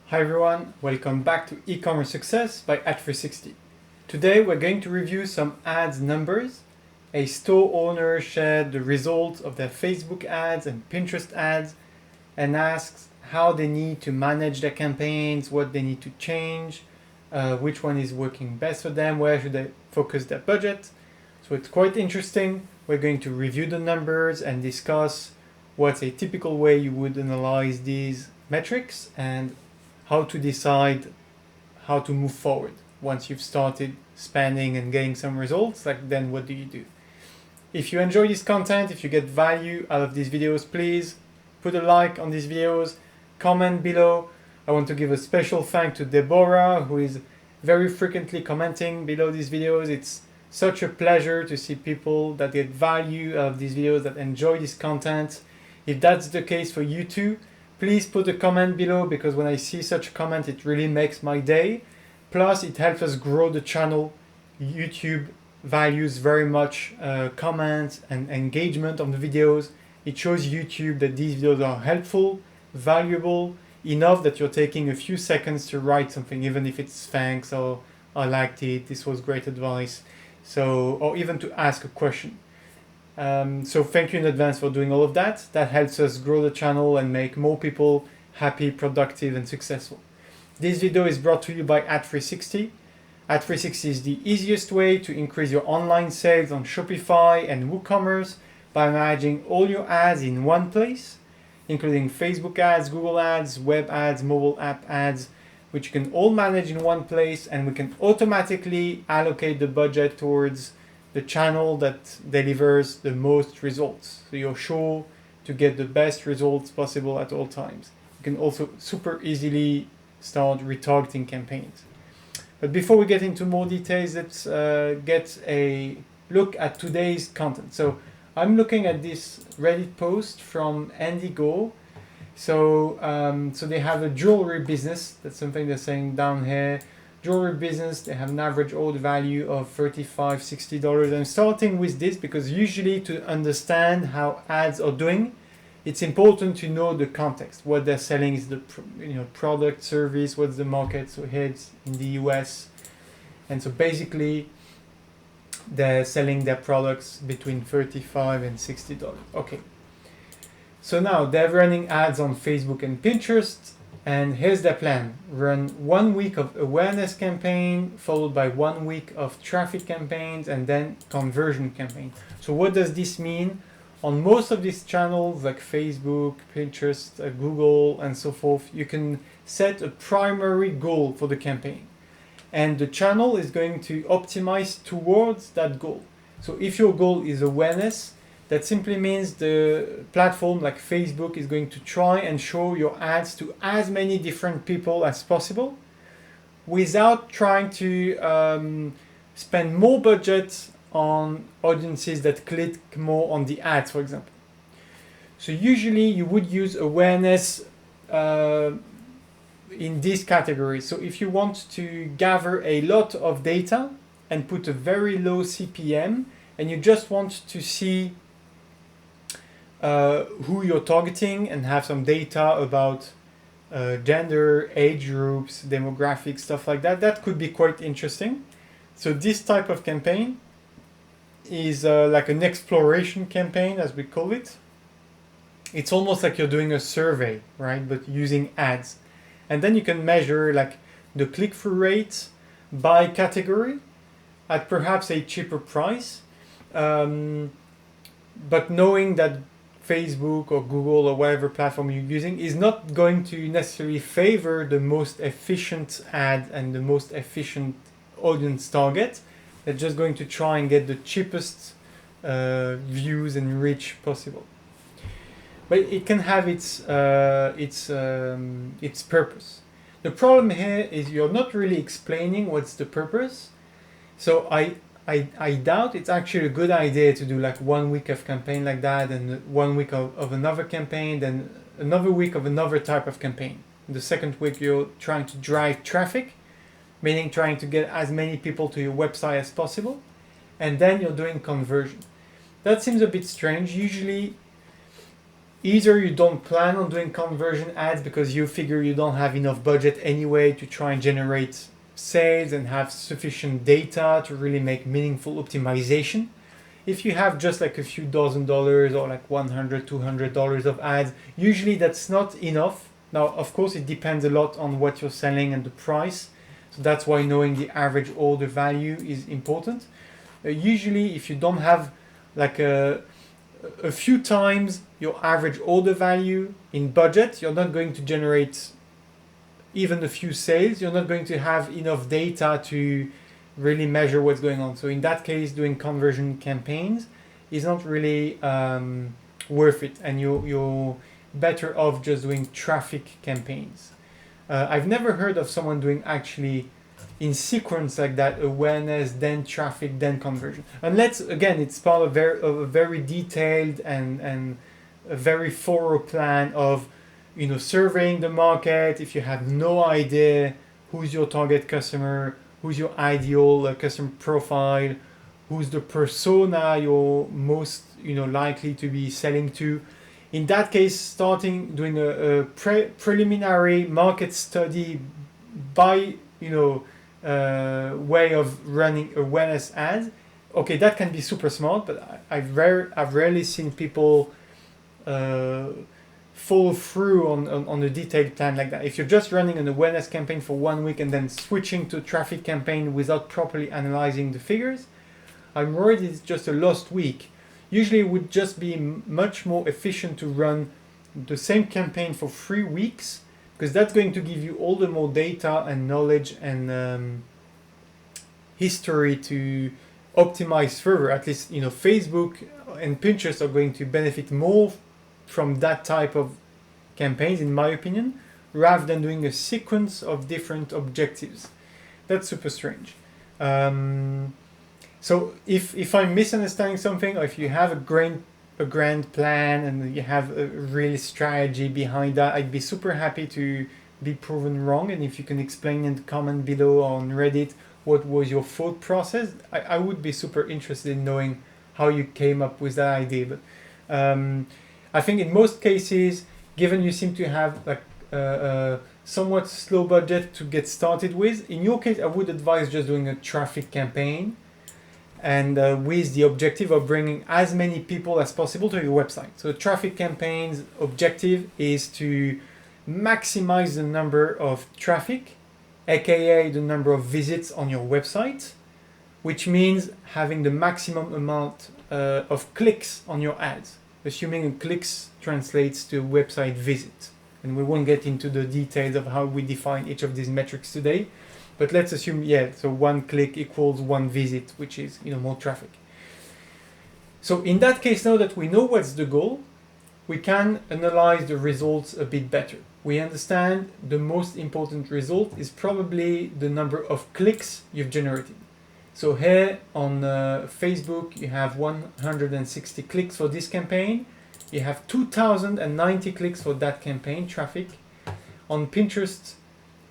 Hi everyone, welcome back to E-commerce Success by Ad360. Today we're going to review some ads numbers. A store owner shared the results of their Facebook ads and Pinterest ads and asks how they need to manage their campaigns, what they need to change, which one is working best for them, where should they focus their budget. So it's quite interesting. We're going to review the numbers and discuss what's a typical way you would analyze these metrics and how to decide how to move forward. Once you've started spending and getting some results, then what do you do? If you enjoy this content, if you get value out of these videos, please put a like on these videos, comment below. I want to give a special thank to Deborah, who is very frequently commenting below these videos. It's such a pleasure to see people that get value out of these videos, that enjoy this content. If that's the case for you too, please put a comment below, because when I see such a comment, it really makes my day. Plus, it helps us grow the channel. YouTube values very much comments and engagement on the videos. It shows YouTube that these videos are helpful, valuable, enough that you're taking a few seconds to write something, even if it's thanks or I liked it, this was great advice. Or even to ask a question. So thank you in advance for doing all of that. That helps us grow the channel and make more people happy, productive, and successful. This video is brought to you by Ad360. Ad360 is the easiest way to increase your online sales on Shopify and WooCommerce by managing all your ads in one place, including Facebook ads, Google ads, web ads, mobile app ads, which you can all manage in one place, and we can automatically allocate the budget towards the channel that delivers the most results. So you're sure to get the best results possible at all times. You can also super easily start retargeting campaigns. But before we get into more details, let's get a look at today's content. So I'm looking at this Reddit post from Indigo. So they have a jewelry business. That's something they're saying down here. Jewelry business, they have an average order value of $35, $60. I'm starting with this because usually to understand how ads are doing, it's important to know the context. What they're selling is the product, service, what's the market. So here it's in the US. And so basically they're selling their products between $35 and $60. Okay. So now they're running ads on Facebook and Pinterest. And here's their plan. Run 1 week of awareness campaign, followed by 1 week of traffic campaigns, and then conversion campaign. So what does this mean? On most of these channels like Facebook, Pinterest, Google, and so forth, you can set a primary goal for the campaign. And the channel is going to optimize towards that goal. So if your goal is awareness, that simply means the platform like Facebook is going to try and show your ads to as many different people as possible without trying to spend more budget on audiences that click more on the ads, for example. So usually you would use awareness in this category. So if you want to gather a lot of data and put a very low CPM, and you just want to see who you're targeting and have some data about gender, age groups, demographics, stuff like that, that could be quite interesting. So this type of campaign is like an exploration campaign, as we call it. It's almost like you're doing a survey, right? But using ads. And then you can measure like the click-through rate by category at perhaps a cheaper price. But knowing that Facebook or Google or whatever platform you're using is not going to necessarily favor the most efficient ad and the most efficient audience target. They're just going to try and get the cheapest views and reach possible. But it can have its purpose. The problem here is you're not really explaining what's the purpose. So I doubt it's actually a good idea to do like 1 week of campaign like that, and 1 week of another campaign, then another week of another type of campaign. The second week you're trying to drive traffic, meaning trying to get as many people to your website as possible, and then you're doing conversion. That seems a bit strange. Usually either you don't plan on doing conversion ads because you figure you don't have enough budget anyway to try and generate sales and have sufficient data to really make meaningful optimization. If you have just like a few $1,000 or like $100, $200 of ads, usually that's not enough. Now, of course, it depends a lot on what you're selling and the price. So that's why knowing the average order value is important. Usually, if you don't have like a few times your average order value in budget, you're not going to generate even a few sales. You're not going to have enough data to really measure what's going on. So in that case, doing conversion campaigns is not really worth it, and you're better off just doing traffic campaigns. I've never heard of someone doing actually in sequence like that, awareness, then traffic, then conversion. Unless, again, it's part of a very detailed and a very thorough plan of, surveying the market. If you have no idea who's your target customer, who's your ideal customer profile, who's the persona you're most, likely to be selling to. In that case, doing a preliminary market study by, way of running awareness ads. Okay, that can be super smart, but I've rarely seen people follow through on a detailed plan like that. If you're just running an awareness campaign for 1 week and then switching to a traffic campaign without properly analyzing the figures, I'm worried it's just a lost week. Usually it would just be much more efficient to run the same campaign for 3 weeks, because that's going to give you all the more data and knowledge and history to optimize further. At least, Facebook and Pinterest are going to benefit more from that type of campaigns, in my opinion, rather than doing a sequence of different objectives. That's super strange. So if I'm misunderstanding something, or if you have a grand plan and you have a real strategy behind that, I'd be super happy to be proven wrong. And if you can explain in the comment below on Reddit what was your thought process, I would be super interested in knowing how you came up with that idea. But I think in most cases, given you seem to have like a somewhat slow budget to get started with, in your case, I would advise just doing a traffic campaign, and with the objective of bringing as many people as possible to your website. So traffic campaign's objective is to maximize the number of traffic, aka the number of visits on your website, which means having the maximum amount of clicks on your ads, assuming clicks translates to website visit. And we won't get into the details of how we define each of these metrics today. But let's assume, so 1 click equals 1 visit, which is, more traffic. So in that case, now that we know what's the goal, we can analyze the results a bit better. We understand the most important result is probably the number of clicks you've generated. So here on Facebook, you have 160 clicks for this campaign. You have 2,090 clicks for that campaign, traffic. On Pinterest,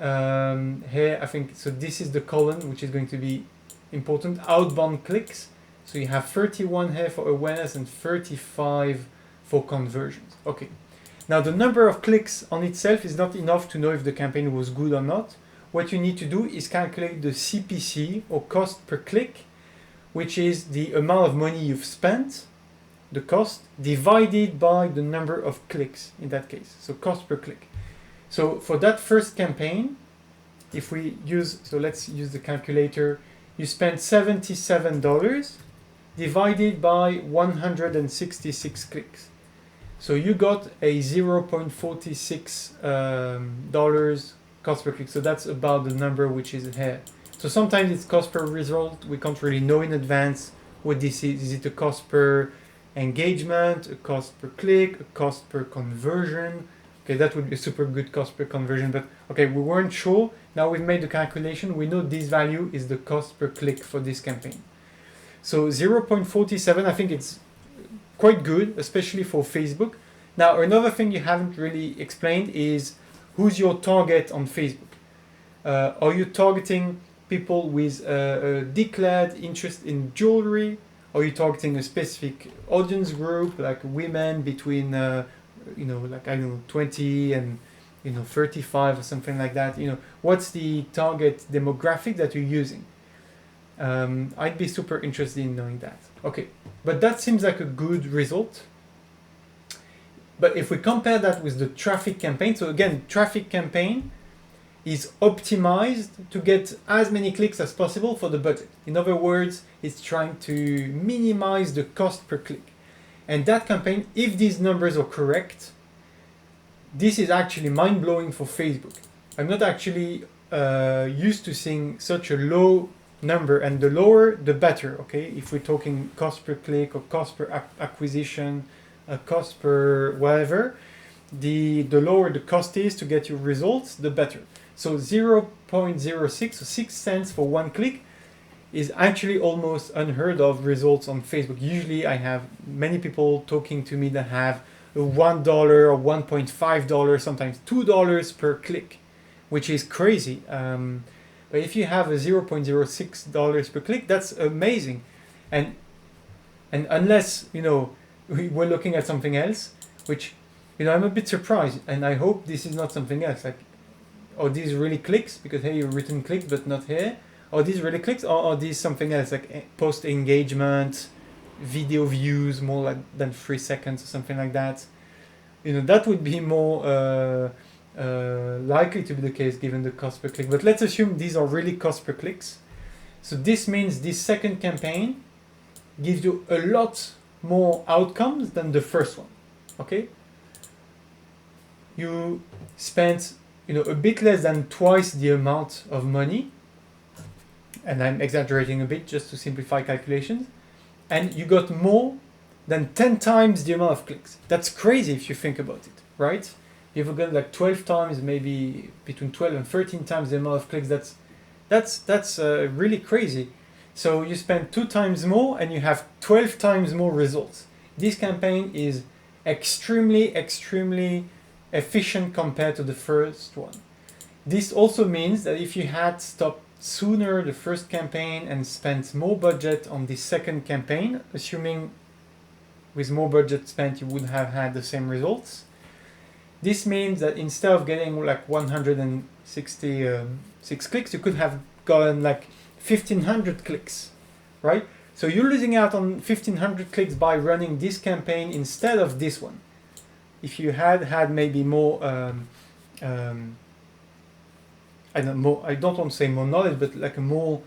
here I think, so this is the column which is going to be important, outbound clicks. So you have 31 here for awareness and 35 for conversions. Okay, now the number of clicks on itself is not enough to know if the campaign was good or not. What you need to do is calculate the CPC, or cost per click, which is the amount of money you've spent, the cost, divided by the number of clicks in that case, so cost per click. So for that first campaign, if we let's use the calculator, you spent $77 divided by 166 clicks. So you got a $0.46 cost per click. So that's about the number which is here. So sometimes it's cost per result. We can't really know in advance what this is. Is it a cost per engagement, a cost per click, a cost per conversion? Okay, that would be a super good cost per conversion, but okay, we weren't sure. Now we've made the calculation. We know this value is the cost per click for this campaign. So 0.47, I think it's quite good, especially for Facebook. Now, another thing you haven't really explained is who's your target on Facebook. Are you targeting people with a declared interest in jewelry? Are you targeting a specific audience group, like women between like, I don't know, 20 and 35 or something like that. What's the target demographic that you're using? I'd be super interested in knowing that. Okay, but that seems like a good result. But if we compare that with the traffic campaign, so again, traffic campaign is optimized to get as many clicks as possible for the budget. In other words, it's trying to minimize the cost per click. And that campaign, if these numbers are correct, this is actually mind-blowing for Facebook. I'm not actually used to seeing such a low number, and the lower the better, okay? If we're talking cost per click or cost per acquisition, cost per whatever, the lower the cost is to get your results, the better. So 0.06, so 6 cents for 1 click, is actually almost unheard of results on Facebook. Usually I have many people talking to me that have $1 or $1.5, sometimes $2 per click, which is crazy. But if you have a $0.06 per click, that's amazing. And unless, we're looking at something else, which, I'm a bit surprised, and I hope this is not something else. Like, are these really clicks? Because here you've written clicks, but not here. Are these really clicks, or are these something else, like post engagement, video views, more than 3 seconds or something like that? That would be more likely to be the case given the cost per click. But let's assume these are really cost per clicks. So this means this second campaign gives you a lot more outcomes than the first one. Okay? You spent a bit less than twice the amount of money, and I'm exaggerating a bit just to simplify calculations, and you got more than 10 times the amount of clicks. That's crazy if you think about it, right? You've got like 12 times, maybe between 12 and 13 times the amount of clicks. That's really crazy. So you spend 2 times more and you have 12 times more results. This campaign is extremely efficient compared to the first one. This also means that if you had stopped sooner the first campaign and spent more budget on the second campaign, assuming with more budget spent you would have had the same results, this means that instead of getting like 166 clicks, you could have gotten like 1500 clicks, right? So you're losing out on 1500 clicks by running this campaign instead of this one. If you had maybe more, I don't want to say more knowledge, but like a more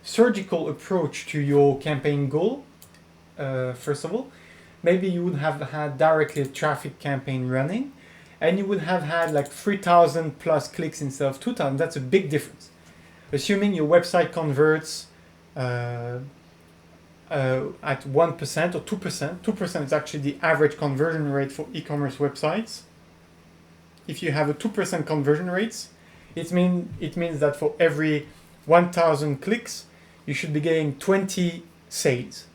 surgical approach to your campaign goal, first of all, maybe you would have had directly a traffic campaign running, and you would have had like 3,000 plus clicks instead of 2,000. That's a big difference. Assuming your website converts at 1% or 2%. 2% is actually the average conversion rate for e-commerce websites. If you have a 2% conversion rates, it means that for every 1,000 clicks, you should be getting 20 sales.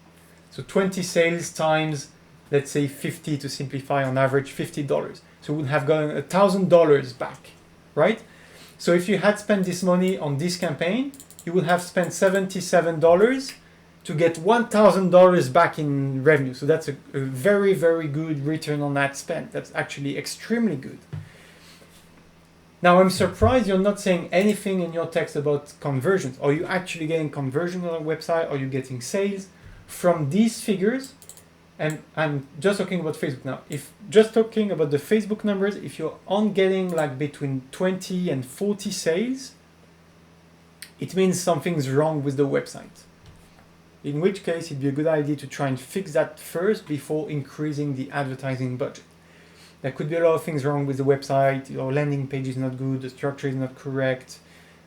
So 20 sales times, let's say 50 to simplify, on average $50. So you would have gotten $1,000 back, right? So if you had spent this money on this campaign, you would have spent $77 to get $1,000 back in revenue. So that's a very, very good return on that spend. That's actually extremely good. Now, I'm surprised you're not saying anything in your text about conversions. Are you actually getting conversion on a website? Are you getting sales? From these figures, and I'm just talking about Facebook now. If just talking about the Facebook numbers, if you're on getting like between 20 and 40 sales, it means something's wrong with the website. In which case, it'd be a good idea to try and fix that first before increasing the advertising budget. There could be a lot of things wrong with the website. Your landing page is not good, the structure is not correct,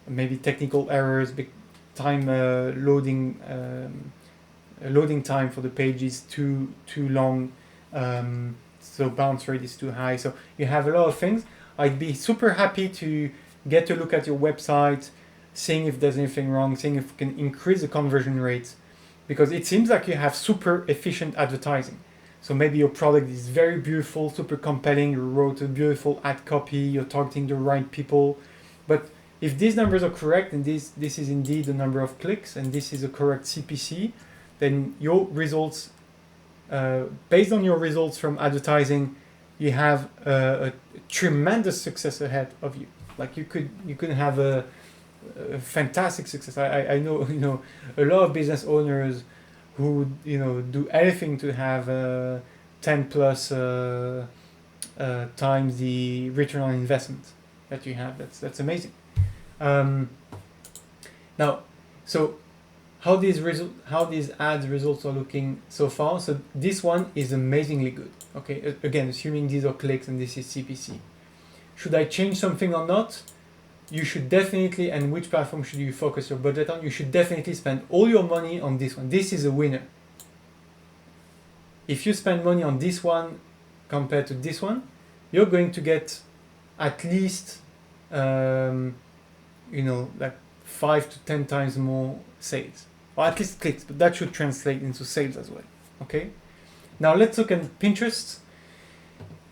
maybe technical errors, loading time for the page is too long, so bounce rate is too high. So you have a lot of things. I'd be super happy to get a look at your website, seeing if there's anything wrong, seeing if we can increase the conversion rates, because it seems like you have super efficient advertising. So maybe your product is very beautiful, super compelling, you wrote a beautiful ad copy, you're targeting the right people. But if these numbers are correct, and this is indeed the number of clicks, and this is a correct CPC, then your results, based on your results from advertising, you have a tremendous success ahead of you. Like you could have a fantastic success. I know a lot of business owners who do anything to have 10 plus times the return on investment that you have. That's amazing. Now, so how these ads results are looking so far. So this one is amazingly good. Okay, again, assuming these are clicks and this is CPC. Should I change something or not? You should definitely, and which platform should you focus your budget on? You should definitely spend all your money on this one. This is a winner. If you spend money on this one compared to this one, you're going to get at least, like 5 to 10 times more sales, or at least clicks, but that should translate into sales as well. Okay. Now let's look at Pinterest.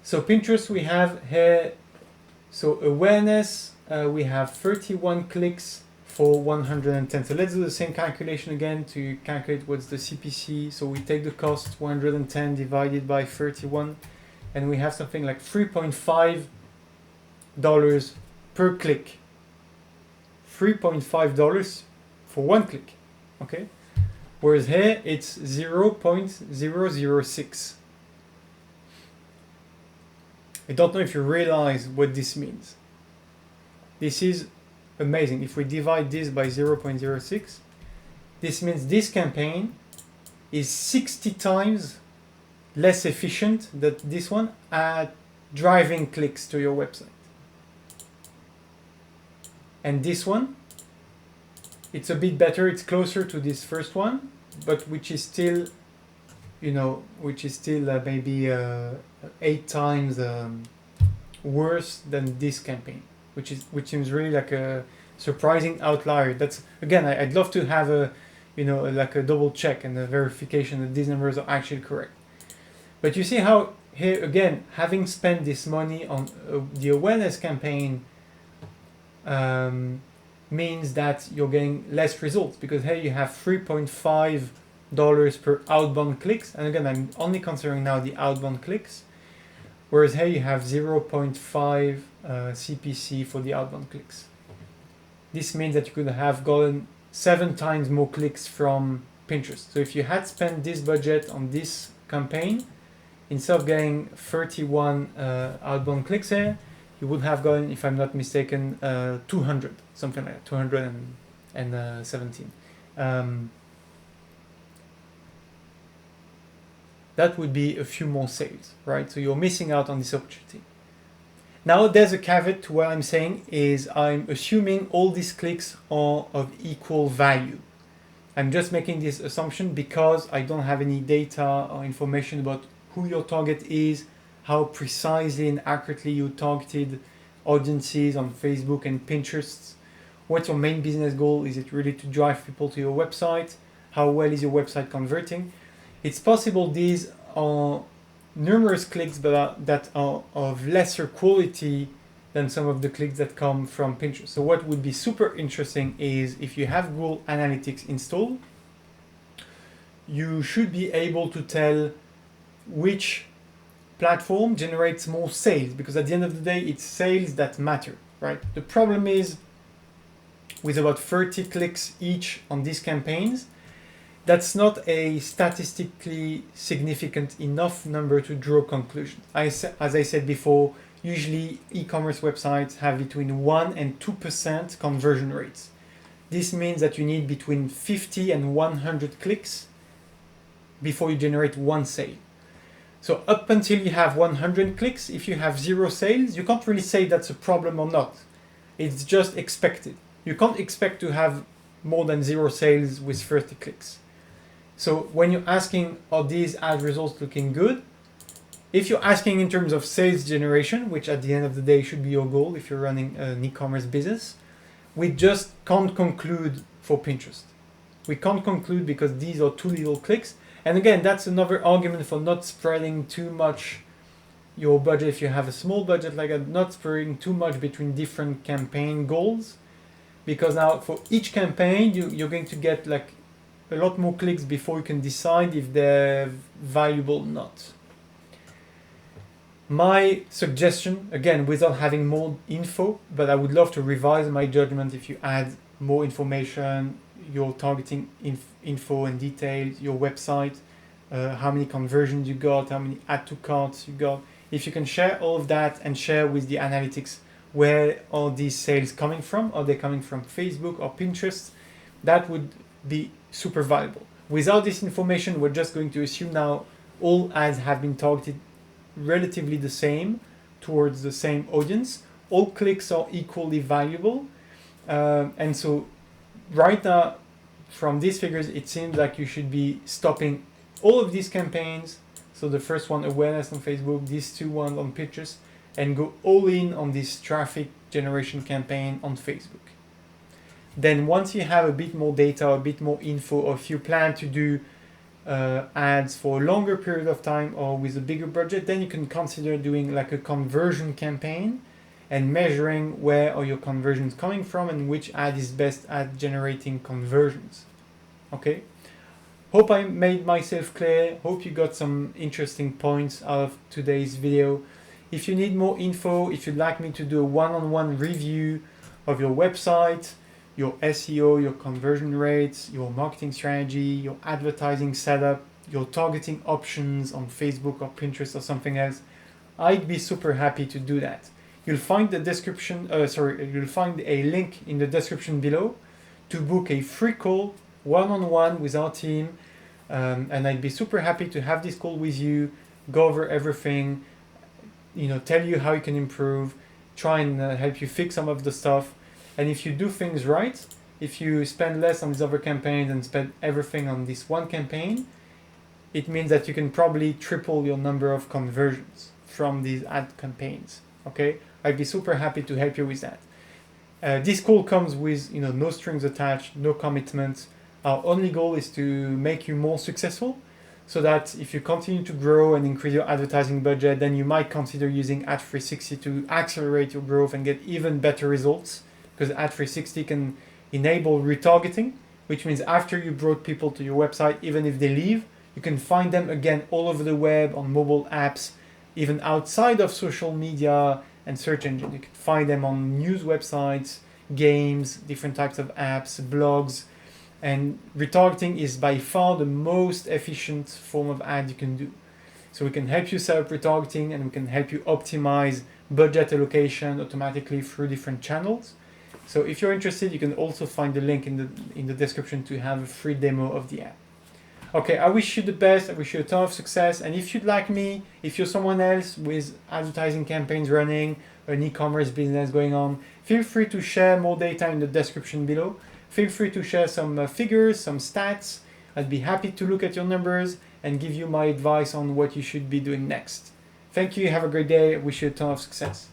So Pinterest, we have here, so awareness, we have 31 clicks for 110. So let's do the same calculation again to calculate what's the CPC. So we take the cost 110 divided by 31, and we have something like $3.5 per click. $3.5 for one click, okay? Whereas here it's 0.006. I don't know if you realize what this means. This is amazing. If we divide this by 0.06, this means this campaign is 60 times less efficient than this one at driving clicks to your website. And this one, it's a bit better. It's closer to this first one, but which is still, maybe 8 times worse than this campaign, which seems really like a surprising outlier. That's, again, I'd love to have a double check and a verification that these numbers are actually correct. But you see how here again, having spent this money on the awareness campaign means that you're getting less results, because here you have $3.5 per outbound clicks, and again I'm only considering now the outbound clicks, whereas here you have 0.5 CPC for the outbound clicks. This means that you could have gotten 7 times more clicks from Pinterest. So if you had spent this budget on this campaign, instead of getting 31 outbound clicks here, you would have gotten, if I'm not mistaken, 200, something like that, 217. That would be a few more sales, right? So you're missing out on this opportunity. Now there's a caveat to what I'm saying is I'm assuming all these clicks are of equal value. I'm just making this assumption because I don't have any data or information about who your target is, how precisely and accurately you targeted audiences on Facebook and Pinterest. What's your main business goal? Is it really to drive people to your website? How well is your website converting? It's possible these are numerous clicks that are of lesser quality than some of the clicks that come from Pinterest. So what would be super interesting is if you have Google Analytics installed, you should be able to tell which platform generates more sales, because at the end of the day, it's sales that matter, right? The problem is with about 30 clicks each on these campaigns, that's not a statistically significant enough number to draw conclusions. As I said before, usually e-commerce websites have between 1 and 2% conversion rates. This means that you need between 50 and 100 clicks before you generate one sale. So up until you have 100 clicks, if you have 0 sales, you can't really say that's a problem or not. It's just expected. You can't expect to have more than 0 sales with 30 clicks. So when you're asking, are these ad results looking good? If you're asking in terms of sales generation, which at the end of the day should be your goal if you're running an e-commerce business, we just can't conclude for Pinterest. We can't conclude because these are too little clicks. And again, that's another argument for not spreading too much your budget. If you have a small budget like that, not spreading too much between different campaign goals, because now for each campaign, you're going to get like a lot more clicks before you can decide if they're valuable or not. My suggestion, again, without having more info, but I would love to revise my judgment if you add more information, your targeting info and details, your website, how many conversions you got, how many add to carts you got. If you can share all of that and share with the analytics where are these sales coming from, are they coming from Facebook or Pinterest, that would be super valuable. Without this information, we're just going to assume now all ads have been targeted relatively the same towards the same audience. All clicks are equally valuable. And so right now, from these figures, it seems like you should be stopping all of these campaigns. So the first one, awareness on Facebook, these two ones on Pinterest, and go all in on this traffic generation campaign on Facebook. Then once you have a bit more data, a bit more info, or if you plan to do ads for a longer period of time or with a bigger budget, then you can consider doing like a conversion campaign and measuring where are your conversions coming from and which ad is best at generating conversions. Okay, hope I made myself clear. Hope you got some interesting points out of today's video. If you need more info, if you'd like me to do a one-on-one review of your website, your SEO, your conversion rates, your marketing strategy, your advertising setup, your targeting options on Facebook or Pinterest or something else, I'd be super happy to do that. You'll find you'll find a link in the description below to book a free call one-on-one with our team, and I'd be super happy to have this call with you, go over everything, tell you how you can improve, try and help you fix some of the stuff. And if you do things right, if you spend less on these other campaigns and spend everything on this one campaign, it means that you can probably triple your number of conversions from these ad campaigns. Okay, I'd be super happy to help you with that. This call comes with no strings attached, no commitments. Our only goal is to make you more successful, so that if you continue to grow and increase your advertising budget, then you might consider using Ad360 to accelerate your growth and get even better results. Because Ad360 can enable retargeting, which means after you brought people to your website, even if they leave, you can find them again all over the web, on mobile apps, even outside of social media and search engine. You can find them on news websites, games, different types of apps, blogs. And retargeting is by far the most efficient form of ad you can do. So we can help you set up retargeting, and we can help you optimize budget allocation automatically through different channels. So if you're interested, you can also find the link in the description to have a free demo of the app. Okay, I wish you the best. I wish you a ton of success. And if you'd like me, if you're someone else with advertising campaigns running, an e-commerce business going on, feel free to share more data in the description below. Feel free to share some figures, some stats. I'd be happy to look at your numbers and give you my advice on what you should be doing next. Thank you. Have a great day. I wish you a ton of success.